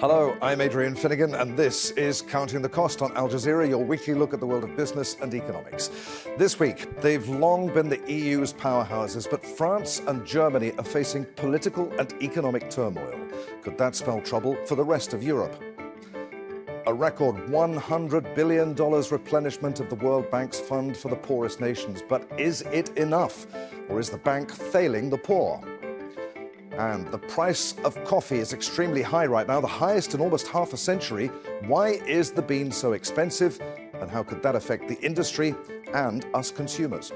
Hello, I'm Adrian Finnegan, and this is Counting the Cost on Al Jazeera, your weekly look at the world of business and economics. This week, they've long been the EU's powerhouses, but France and Germany are facing political and economic turmoil. Could that spell trouble for the rest of Europe? A record $100 billion replenishment of the World Bank's fund for the poorest nations. But is it enough? Or is the bank failing the poor? And the price of coffee is extremely high right now, the highest in almost half a century. Why is the bean so expensive? And how could that affect the industry and us consumers?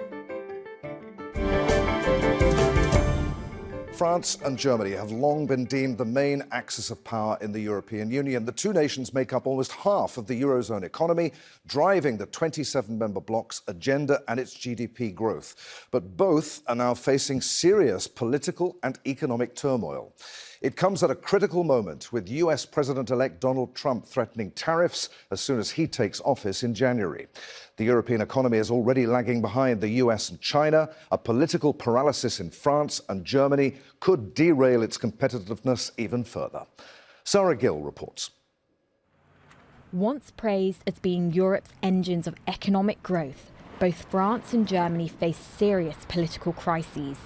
France and Germany have long been deemed the main axis of power in the European Union. The two nations make up almost half of the Eurozone economy, driving the 27-member bloc's agenda and its GDP growth. But both are now facing serious political and economic turmoil. It comes at a critical moment, with US President-elect Donald Trump threatening tariffs as soon as he takes office in January. The European economy is already lagging behind the US and China. A political paralysis in France and Germany could derail its competitiveness even further. Sarah Gill reports. Once praised as being Europe's engines of economic growth, both France and Germany face serious political crises.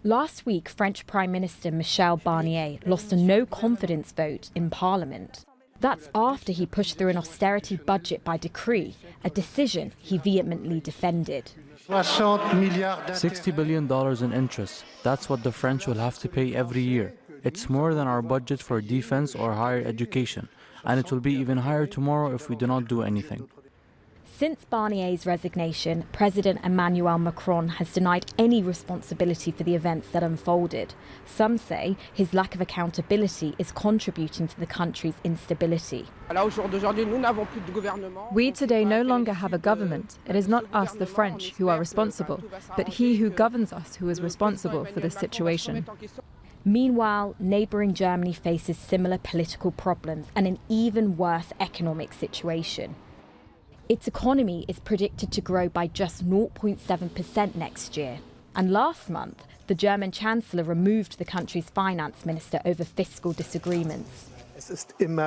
Last week, French Prime Minister Michel Barnier lost a no-confidence vote in Parliament. That's after he pushed through an austerity budget by decree, a decision he vehemently defended. $60 billion in interest. That's what the French will have to pay every year. It's more than our budget for defense or higher education, and it will be even higher tomorrow if we do not do anything. Since Barnier's resignation, President Emmanuel Macron has denied any responsibility for the events that unfolded. Some say his lack of accountability is contributing to the country's instability. We today no longer have a government. It is not us, the French, who are responsible, but he who governs us who is responsible for this situation. Meanwhile, neighbouring Germany faces similar political problems and an even worse economic situation. Its economy is predicted to grow by just 0.7% next year. And last month, the German Chancellor removed the country's finance minister over fiscal disagreements. It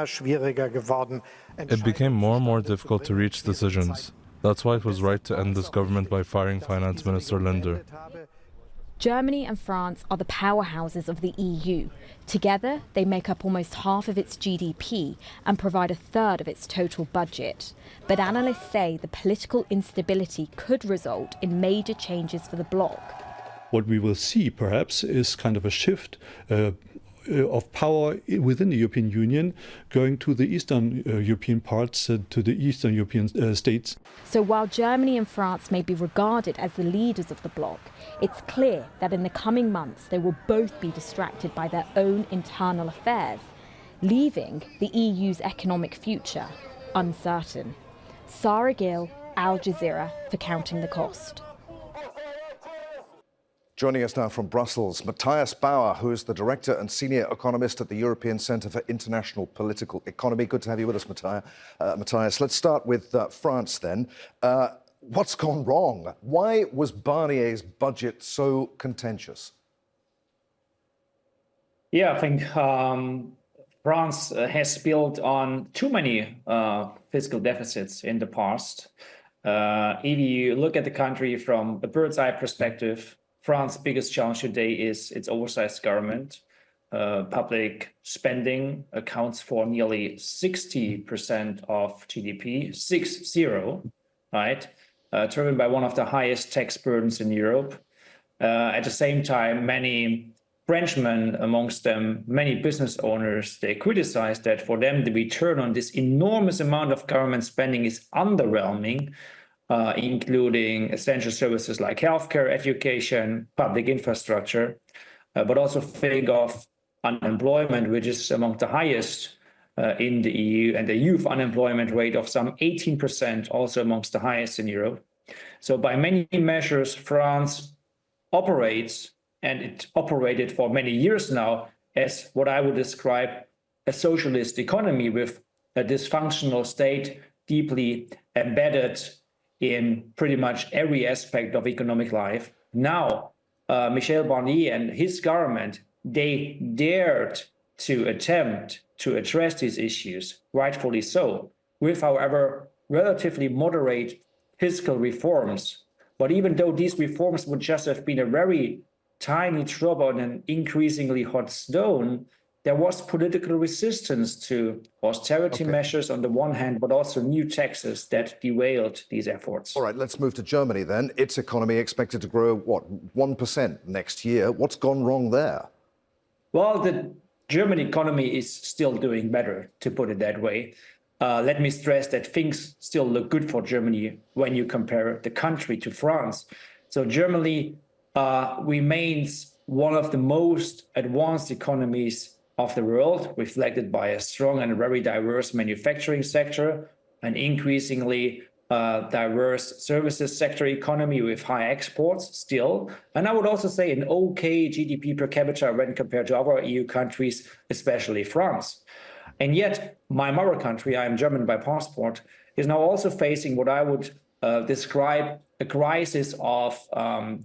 became more and more difficult to reach decisions. That's why it was right to end this government by firing Finance Minister Linder. Germany and France are the powerhouses of the EU. Together, they make up almost half of its GDP and provide a third of its total budget. But analysts say the political instability could result in major changes for the bloc. What we will see, perhaps, is kind of a shift of power within the European Union going to the Eastern European parts, to the Eastern European states. So while Germany and France may be regarded as the leaders of the bloc, it's clear that in the coming months they will both be distracted by their own internal affairs, leaving the EU's economic future uncertain. Sarah Gill, Al Jazeera, for Counting the Cost. Joining us now from Brussels, Matthias Bauer, who is the Director and Senior Economist at the European Centre for International Political Economy. Good to have you with us, Matthias. Let's start with France then. What's gone wrong? Why was Barnier's budget so contentious? Yeah, I think France has built on too many fiscal deficits in the past. If you look at the country from a bird's eye perspective, France's biggest challenge today is its oversized government. Public spending accounts for nearly 60% of GDP, 6-0, right? Driven by one of the highest tax burdens in Europe. At the same time, many Frenchmen, amongst them many business owners, they criticize that for them the return on this enormous amount of government spending is underwhelming, including essential services like healthcare, education, public infrastructure, but also think of unemployment, which is among the highest in the EU, and the youth unemployment rate of some 18%, also amongst the highest in Europe. So by many measures, France operates, and it operated for many years now, as what I would describe a socialist economy with a dysfunctional state deeply embedded in pretty much every aspect of economic life. Now, Michel Barnier and his government, they dared to attempt to address these issues, rightfully so, with, however, relatively moderate fiscal reforms. But even though these reforms would just have been a very tiny drop on an increasingly hot stone, there was political resistance to austerity measures on the one hand, but also new taxes that derailed these efforts. All right, let's move to Germany then. Its economy expected to grow, what, 1% next year. What's gone wrong there? Well, the German economy is still doing better, to put it that way. Let me stress that things still look good for Germany when you compare the country to France. So Germany remains one of the most advanced economies of the world, reflected by a strong and very diverse manufacturing sector, an increasingly diverse services sector economy with high exports still. And I would also say an okay GDP per capita when compared to other EU countries, especially France. And yet my mother country, I am German by passport, is now also facing what I would describe a crisis of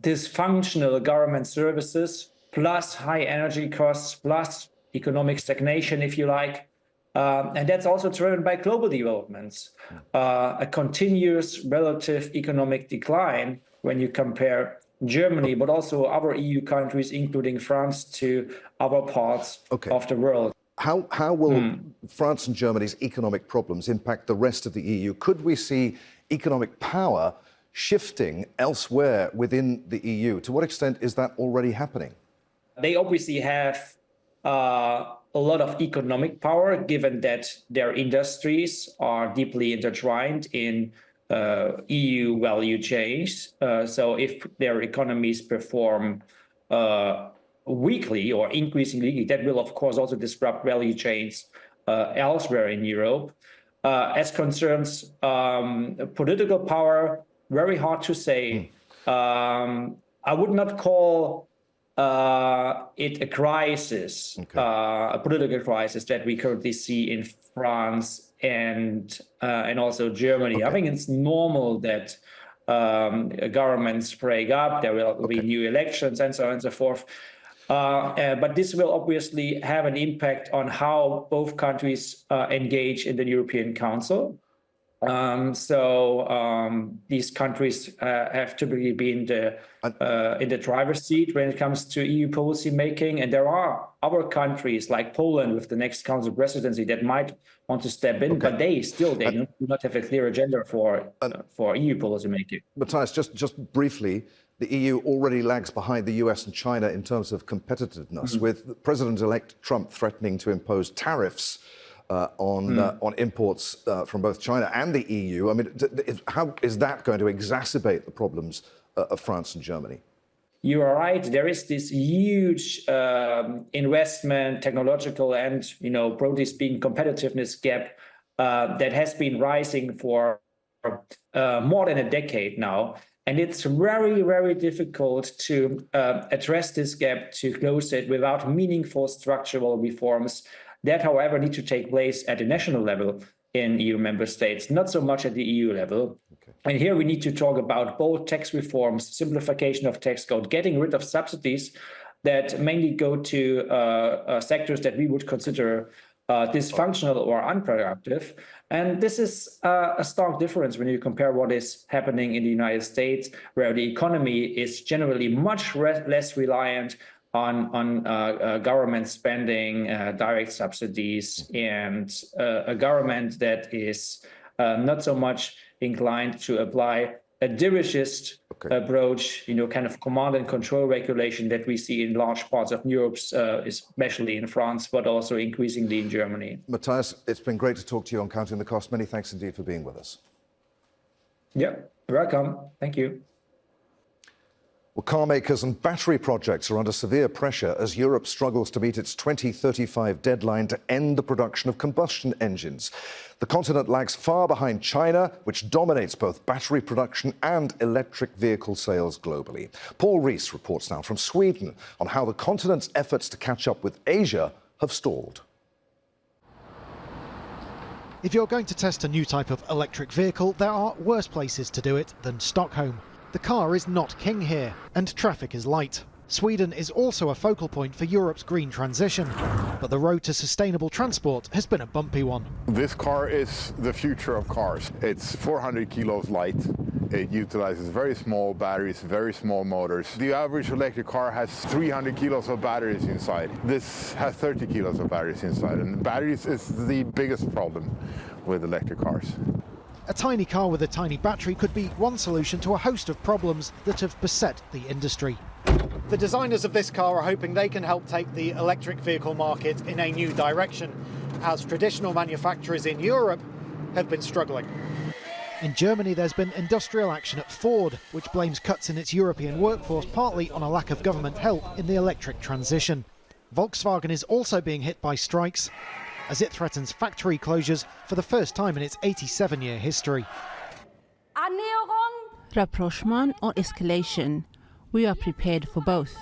dysfunctional government services, plus high energy costs, plus economic stagnation, if you like. And that's also driven by global developments, a continuous relative economic decline when you compare Germany, but also other EU countries, including France, to other parts of the world. How will France and Germany's economic problems impact the rest of the EU? Could we see economic power shifting elsewhere within the EU? To what extent is that already happening? They obviously have a lot of economic power, given that their industries are deeply intertwined in EU value chains. So if their economies perform weakly or increasingly, that will, of course, also disrupt value chains elsewhere in Europe. As concerns political power, very hard to say. I would not call it a crisis, a political crisis that we currently see in France and also Germany. I think it's normal that governments break up, there will be new elections and so on and so forth. But this will obviously have an impact on how both countries engage in the European Council. These countries have typically been in the driver's seat when it comes to EU policy making. And there are other countries like Poland with the next Council presidency that might want to step in, but they do not have a clear agenda for EU policy making. Matthias, just briefly, the EU already lags behind the US and China in terms of competitiveness, with President-elect Trump threatening to impose tariffs on imports from both China and the EU. I mean, how is that going to exacerbate the problems of France and Germany? You are right. There is this huge investment, technological and, broadly speaking, competitiveness gap that has been rising for more than a decade now. And it's very, very difficult to address this gap, to close it without meaningful structural reforms that, however, need to take place at the national level in EU member states, not so much at the EU level. And here we need to talk about both tax reforms, simplification of tax code, getting rid of subsidies that mainly go to sectors that we would consider dysfunctional or unproductive. And this is a stark difference when you compare what is happening in the United States, where the economy is generally much less reliant on government spending, direct subsidies, and a government that is not so much inclined to apply a dirigist approach, kind of command and control regulation that we see in large parts of Europe, especially in France, but also increasingly in Germany. Matthias, it's been great to talk to you on Counting the Cost. Many thanks indeed for being with us. Yeah, welcome. Thank you. Well, car makers and battery projects are under severe pressure as Europe struggles to meet its 2035 deadline to end the production of combustion engines. The continent lags far behind China, which dominates both battery production and electric vehicle sales globally. Paul Rees reports now from Sweden on how the continent's efforts to catch up with Asia have stalled. If you're going to test a new type of electric vehicle, there are worse places to do it than Stockholm. The car is not king here, and traffic is light. Sweden is also a focal point for Europe's green transition. But the road to sustainable transport has been a bumpy one. This car is the future of cars. It's 400 kilos light. It utilizes very small batteries, very small motors. The average electric car has 300 kilos of batteries inside. This has 30 kilos of batteries inside, and batteries is the biggest problem with electric cars. A tiny car with a tiny battery could be one solution to a host of problems that have beset the industry. The designers of this car are hoping they can help take the electric vehicle market in a new direction, as traditional manufacturers in Europe have been struggling. In Germany, there's been industrial action at Ford, which blames cuts in its European workforce partly on a lack of government help in the electric transition. Volkswagen is also being hit by strikes, as it threatens factory closures for the first time in its 87-year history. Rapprochement or escalation. We are prepared for both.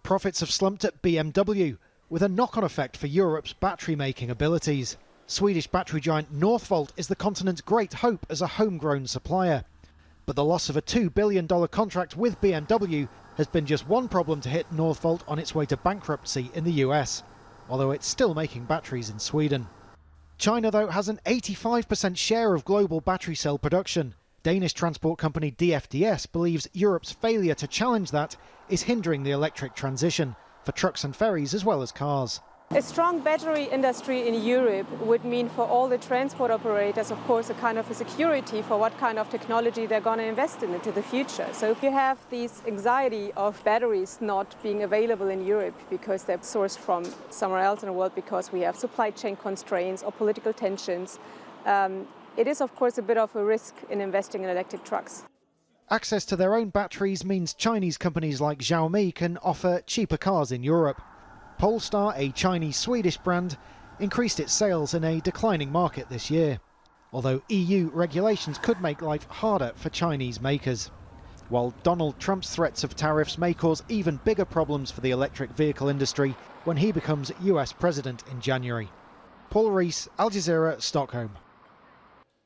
Profits have slumped at BMW, with a knock-on effect for Europe's battery-making abilities. Swedish battery giant Northvolt is the continent's great hope as a homegrown supplier. But the loss of a $2 billion contract with BMW has been just one problem to hit Northvolt on its way to bankruptcy in the US, although it's still making batteries in Sweden. China, though, has an 85% share of global battery cell production. Danish transport company DFDS believes Europe's failure to challenge that is hindering the electric transition for trucks and ferries as well as cars. A strong battery industry in Europe would mean for all the transport operators, of course, a kind of a security for what kind of technology they're going to invest in into the future. So if you have this anxiety of batteries not being available in Europe because they're sourced from somewhere else in the world because we have supply chain constraints or political tensions, it is, of course, a bit of a risk in investing in electric trucks. Access to their own batteries means Chinese companies like Xiaomi can offer cheaper cars in Europe. Polestar, a Chinese-Swedish brand, increased its sales in a declining market this year, although EU regulations could make life harder for Chinese makers. While Donald Trump's threats of tariffs may cause even bigger problems for the electric vehicle industry when he becomes US president in January. Paul Rees, Al Jazeera, Stockholm.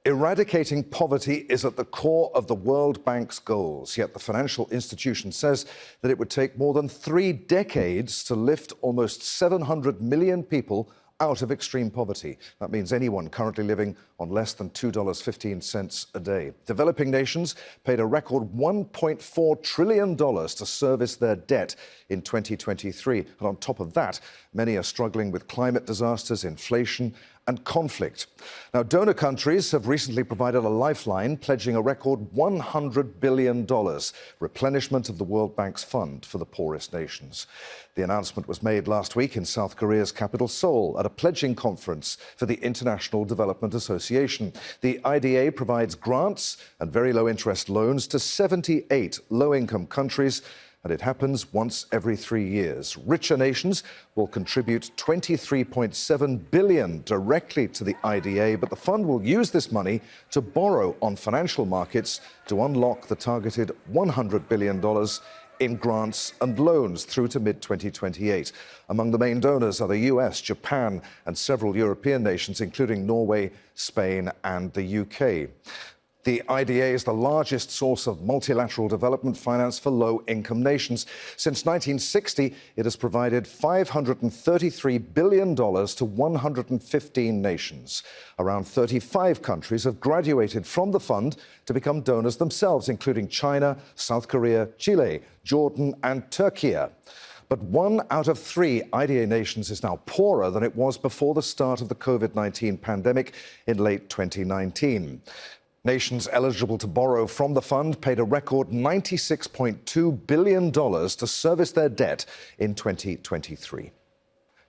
Eradicating poverty is at the core of the World Bank's goals, yet the financial institution says that it would take more than 3 decades to lift almost 700 million people out of extreme poverty. That means anyone currently living on less than $2.15 a day. Developing nations paid a record $1.4 trillion to service their debt in 2023. And on top of that, many are struggling with climate disasters, inflation, and conflict. Now, donor countries have recently provided a lifeline, pledging a record $100 billion, replenishment of the World Bank's fund for the poorest nations. The announcement was made last week in South Korea's capital, Seoul, at a pledging conference for the International Development Association. The IDA provides grants and very low-interest loans to 78 low-income countries, and it happens once every 3 years. Richer nations will contribute $23.7 billion directly to the IDA, but the fund will use this money to borrow on financial markets to unlock the targeted $100 billion in grants and loans through to mid-2028. Among the main donors are the US, Japan, and several European nations, including Norway, Spain, and the UK. The IDA is the largest source of multilateral development finance for low-income nations. Since 1960, it has provided $533 billion to 115 nations. Around 35 countries have graduated from the fund to become donors themselves, including China, South Korea, Chile, Jordan, and Turkey. But 1 out of 3 IDA nations is now poorer than it was before the start of the COVID-19 pandemic in late 2019. Nations eligible to borrow from the fund paid a record $96.2 billion to service their debt in 2023.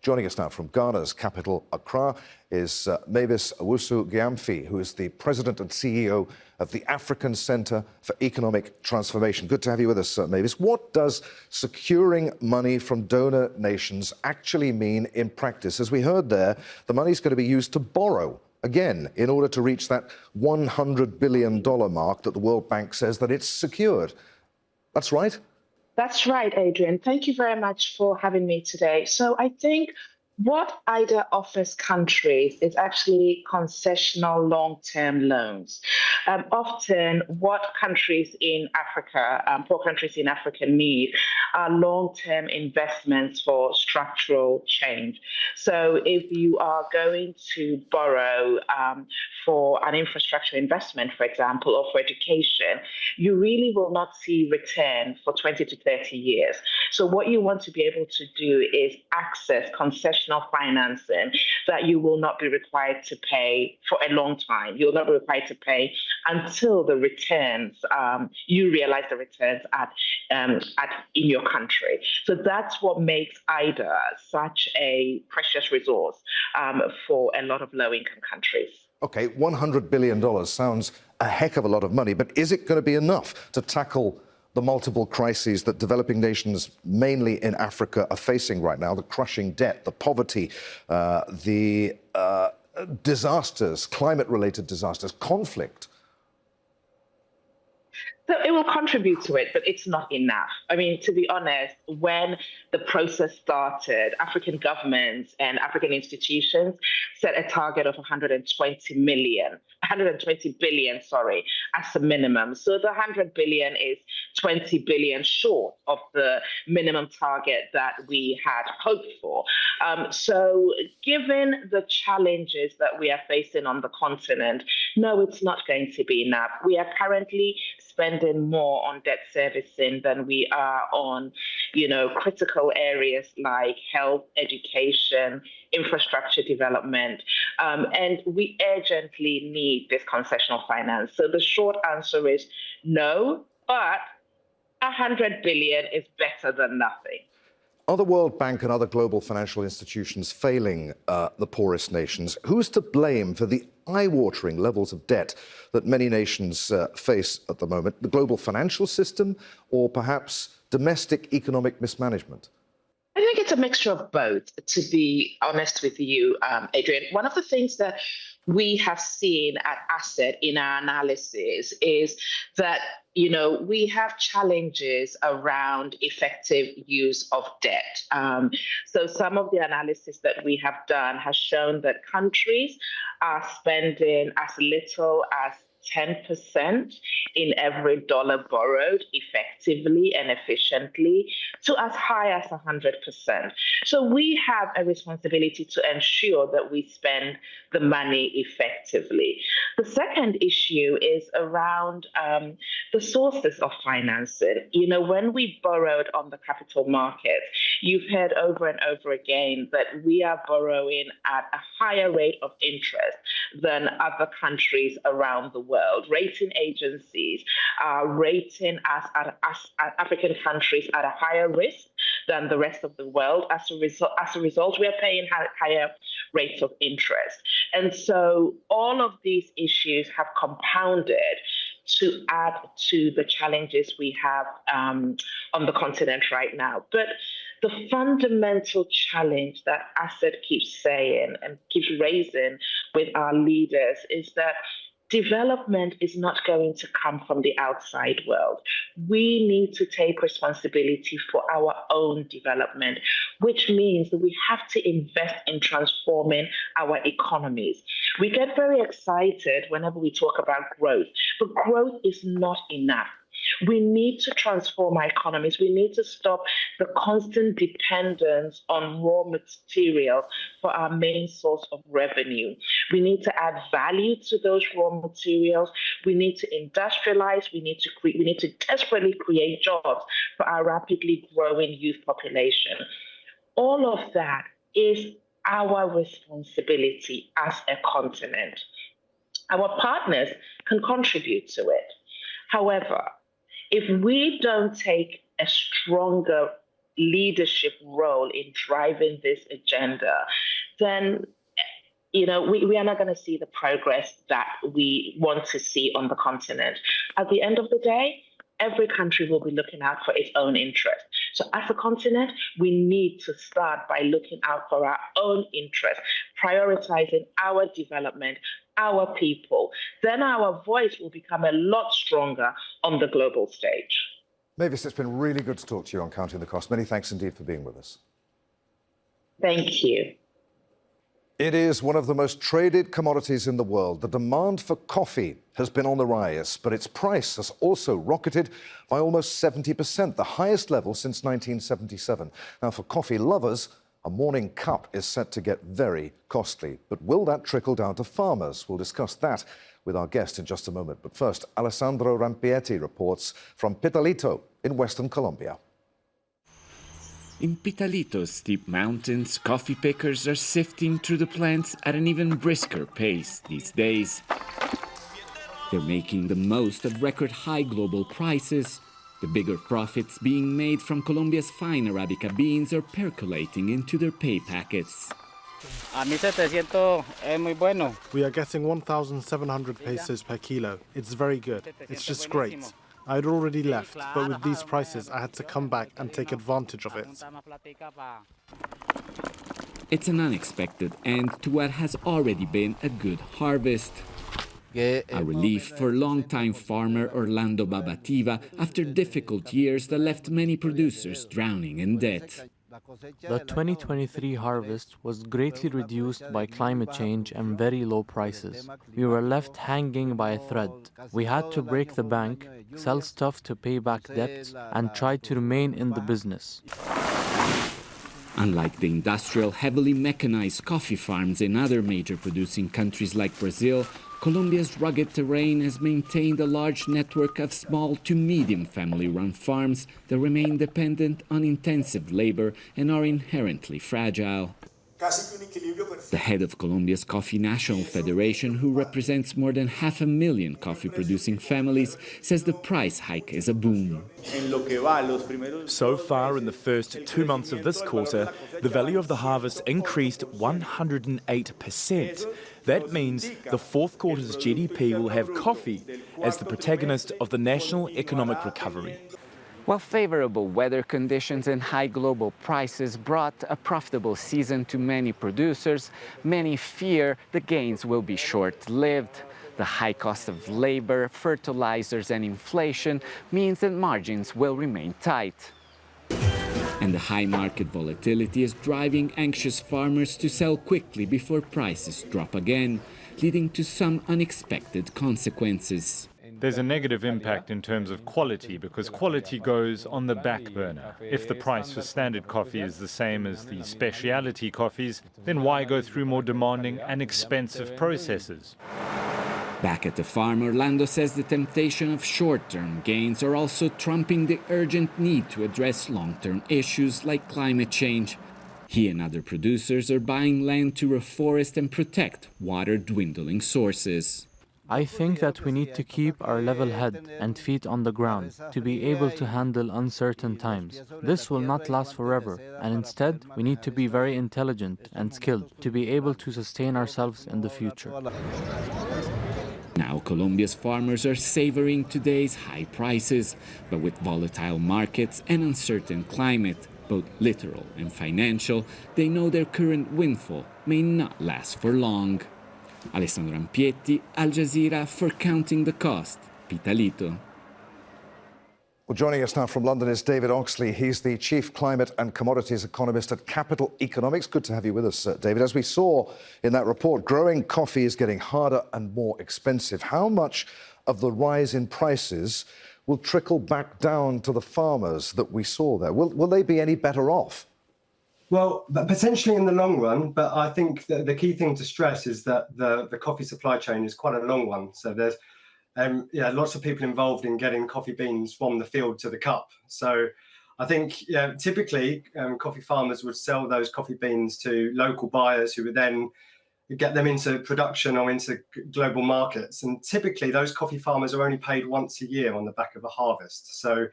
Joining us now from Ghana's capital, Accra, is Mavis Owusu-Gyamfi, who is the president and CEO of the African Centre for Economic Transformation. Good to have you with us, Mavis. What does securing money from donor nations actually mean in practice? As we heard there, the money's going to be used to borrow again, in order to reach that $100 billion mark that the World Bank says that it's secured. That's right? That's right, Adrian. Thank you very much for having me today. So I think What IDA offers countries is actually concessional long-term loans. Often what countries in Africa, poor countries in Africa need are long-term investments for structural change. So if you are going to borrow for an infrastructure investment, for example, or for education, you really will not see return for 20 to 30 years. So what you want to be able to do is access concessional financing that you will not be required to pay for a long time. You'll not be required to pay until the returns, you realize the returns in your country. So that's what makes IDA such a precious resource for a lot of low-income countries. OK, $100 billion sounds a heck of a lot of money, but is it going to be enough to tackle the multiple crises that developing nations, mainly in Africa, are facing right now? The crushing debt, the poverty, the disasters, climate-related disasters, conflict. So it will contribute to it, but it's not enough. I mean, to be honest, when the process started, African governments and African institutions set a target of 120 billion, as a minimum. So the 100 billion is 20 billion short of the minimum target that we had hoped for. So given the challenges that we are facing on the continent, no, it's not going to be enough. We are currently spending more on debt servicing than we are on, critical areas like health, education, infrastructure development. And we urgently need this concessional finance. So the short answer is no, but 100 billion is better than nothing. Are the World Bank and other global financial institutions failing the poorest nations? Who's to blame for the eye-watering levels of debt that many nations face at the moment? The global financial system, or perhaps domestic economic mismanagement? I think it's a mixture of both, to be honest with you, Adrian. One of the things that we have seen at Asset in our analysis is that, we have challenges around effective use of debt. So some of the analysis that we have done has shown that countries are spending as little as 10% in every dollar borrowed effectively and efficiently to as high as 100%. So we have a responsibility to ensure that we spend the money effectively. The second issue is around the sources of financing. When we borrowed on the capital markets, you've heard over and over again that we are borrowing at a higher rate of interest than other countries around the world. Rating agencies are rating us African countries at a higher risk than the rest of the world. As a result, we are paying higher rates of interest. And so all of these issues have compounded to add to the challenges we have on the continent right now. But the fundamental challenge that Asset keeps saying and keeps raising with our leaders is that development is not going to come from the outside world. We need to take responsibility for our own development, which means that we have to invest in transforming our economies. We get very excited whenever we talk about growth, but growth is not enough. We need to transform our economies. We need to stop the constant dependence on raw materials for our main source of revenue. We need to add value to those raw materials. We need to industrialize. We need to desperately create jobs for our rapidly growing youth population. All of that is our responsibility as a continent. Our partners can contribute to it. However, if we don't take a stronger leadership role in driving this agenda, then we are not going to see the progress that we want to see on the continent. At the end of the day, every country will be looking out for its own interest. So as a continent, we need to start by looking out for our own interests, prioritizing our development, our people. Then our voice will become a lot stronger on the global stage. Mavis, it's been really good to talk to you on Counting the Cost. Many thanks indeed for being with us. Thank you. It is one of the most traded commodities in the world. The demand for coffee has been on the rise, but its price has also rocketed by almost 70%, the highest level since 1977. Now, for coffee lovers, a morning cup is set to get very costly. But will that trickle down to farmers? We'll discuss that with our guest in just a moment. But first, Alessandro Rampietti reports from Pitalito in western Colombia. In Pitalito's steep mountains, coffee pickers are sifting through the plants at an even brisker pace these days. They're making the most of record-high global prices. The bigger profits being made from Colombia's fine Arabica beans are percolating into their pay packets. We are getting 1,700 pesos per kilo. It's very good. It's just great. I had already left, but with these prices, I had to come back and take advantage of it. It's an unexpected end to what has already been a good harvest. A relief for longtime farmer Orlando Babativa after difficult years that left many producers drowning in debt. The 2023 harvest was greatly reduced by climate change and very low prices. We were left hanging by a thread. We had to break the bank, sell stuff to pay back debts, and try to remain in the business. Unlike the industrial, heavily mechanized coffee farms in other major producing countries like Brazil, Colombia's rugged terrain has maintained a large network of small to medium family-run farms that remain dependent on intensive labor and are inherently fragile. The head of Colombia's Coffee National Federation, who represents more than 500,000 coffee-producing families, says the price hike is a boom. So far, in the first 2 months of this quarter, the value of the harvest increased 108%. That means the fourth quarter's GDP will have coffee as the protagonist of the national economic recovery. While favorable weather conditions and high global prices brought a profitable season to many producers, many fear the gains will be short-lived. The high cost of labor, fertilizers and inflation means that margins will remain tight. And the high market volatility is driving anxious farmers to sell quickly before prices drop again, leading to some unexpected consequences. There's a negative impact in terms of quality because quality goes on the back burner. If the price for standard coffee is the same as the specialty coffees, then why go through more demanding and expensive processes? Back at the farm, Orlando says the temptation of short-term gains are also trumping the urgent need to address long-term issues like climate change. He and other producers are buying land to reforest and protect water-dwindling sources. I think that we need to keep our level head and feet on the ground to be able to handle uncertain times. This will not last forever, and instead we need to be very intelligent and skilled to be able to sustain ourselves in the future. Now Colombia's farmers are savoring today's high prices, but with volatile markets and uncertain climate, both literal and financial, they know their current windfall may not last for long. Alessandro Rampietti, Al Jazeera for Counting the Cost, Pitalito. Well, joining us now from London is David Oxley. He's the Chief Climate and Commodities Economist at Capital Economics. Good to have you with us, David. As we saw in that report, growing coffee is getting harder and more expensive. How much of the rise in prices will trickle back down to the farmers that we saw there? Will they be any better off? Well, potentially in the long run, but I think the key thing to stress is that the coffee supply chain is quite a long one. So there's lots of people involved in getting coffee beans from the field to the cup. So I think typically coffee farmers would sell those coffee beans to local buyers who would then get them into production or into global markets. And typically those coffee farmers are only paid once a year on the back of a harvest. So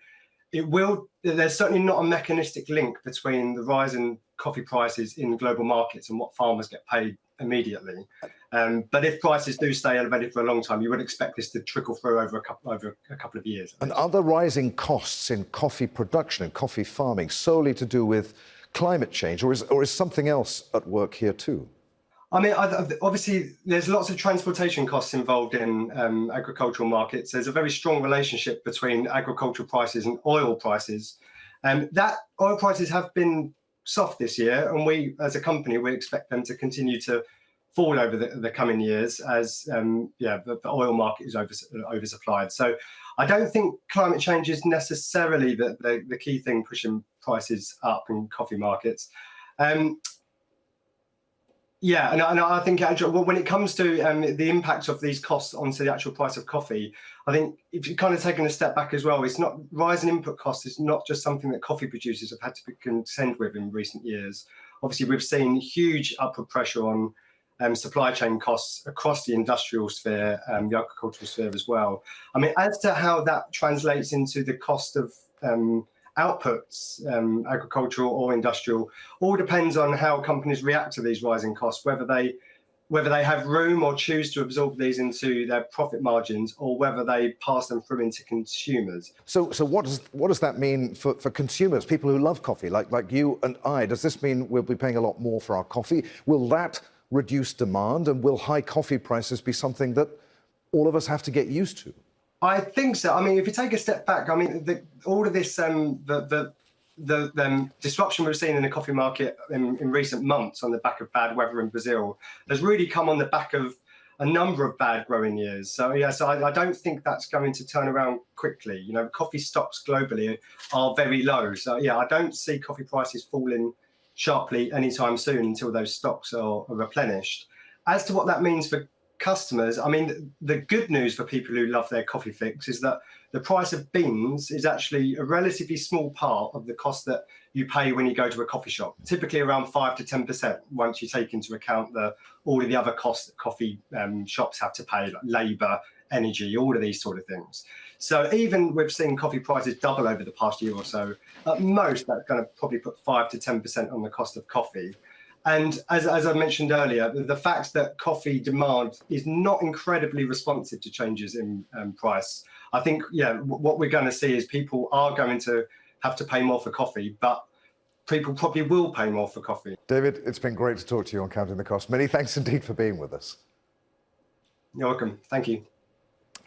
there's certainly not a mechanistic link between the rise in coffee prices in global markets and what farmers get paid immediately. But if prices do stay elevated for a long time, you would expect this to trickle through over a couple of years. And are the rising costs in coffee production and coffee farming solely to do with climate change, or is something else at work here too? I mean, obviously, there's lots of transportation costs involved in agricultural markets. There's a very strong relationship between agricultural prices and oil prices. That oil prices have been soft this year, and we, as a company, we expect them to continue to fall over the coming years as the oil market is oversupplied. So I don't think climate change is necessarily the key thing pushing prices up in coffee markets. And I think actually, when it comes to the impact of these costs onto the actual price of coffee, I think if you're kind of taking a step back as well, it's not rising input costs is not just something that coffee producers have had to contend with in recent years. Obviously, we've seen huge upward pressure on supply chain costs across the industrial sphere, the agricultural sphere as well. I mean, as to how that translates into the cost of outputs, agricultural or industrial, all depends on how companies react to these rising costs, whether they have room or choose to absorb these into their profit margins, or whether they pass them through into consumers. So what does that mean for consumers, people who love coffee, like you and I? Does this mean we'll be paying a lot more for our coffee? Will that reduce demand, and will high coffee prices be something that all of us have to get used to? I think so. I mean, if you take a step back, I mean, all of this, the disruption we've seen in the coffee market in recent months on the back of bad weather in Brazil has really come on the back of a number of bad growing years. So I don't think that's going to turn around quickly. You know, coffee stocks globally are very low. So I don't see coffee prices falling sharply anytime soon until those stocks are replenished. As to what that means for customers, I mean, the good news for people who love their coffee fix is that the price of beans is actually a relatively small part of the cost that you pay when you go to a coffee shop, typically around 5 to 10% once you take into account all of the other costs that coffee shops have to pay, like labour, energy, all of these sort of things. So even we've seen coffee prices double over the past year or so, at most that's going to probably put 5 to 10% on the cost of coffee. And as I mentioned earlier, the fact that coffee demand is not incredibly responsive to changes in price, I think, what we're going to see is people are going to have to pay more for coffee, but people probably will pay more for coffee. David, it's been great to talk to you on Counting the Cost. Many thanks indeed for being with us. You're welcome. Thank you.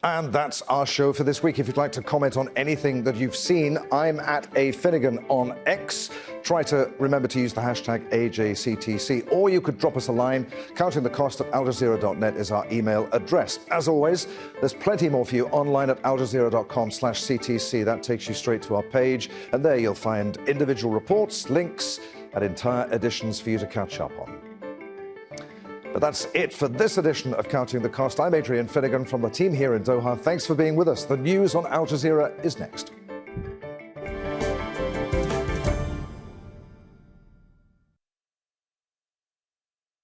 And that's our show for this week. If you'd like to comment on anything that you've seen, I'm at @afinnegan on X. Try to remember to use the hashtag AJCTC, or you could drop us a line. Countingthecost@aljazeera.net is our email address. As always, there's plenty more for you online at aljazeera.com/CTC. That takes you straight to our page, and there you'll find individual reports, links, and entire editions for you to catch up on. But that's it for this edition of Counting the Cost. I'm Adrian Finnegan from the team here in Doha. Thanks for being with us. The news on Al Jazeera is next.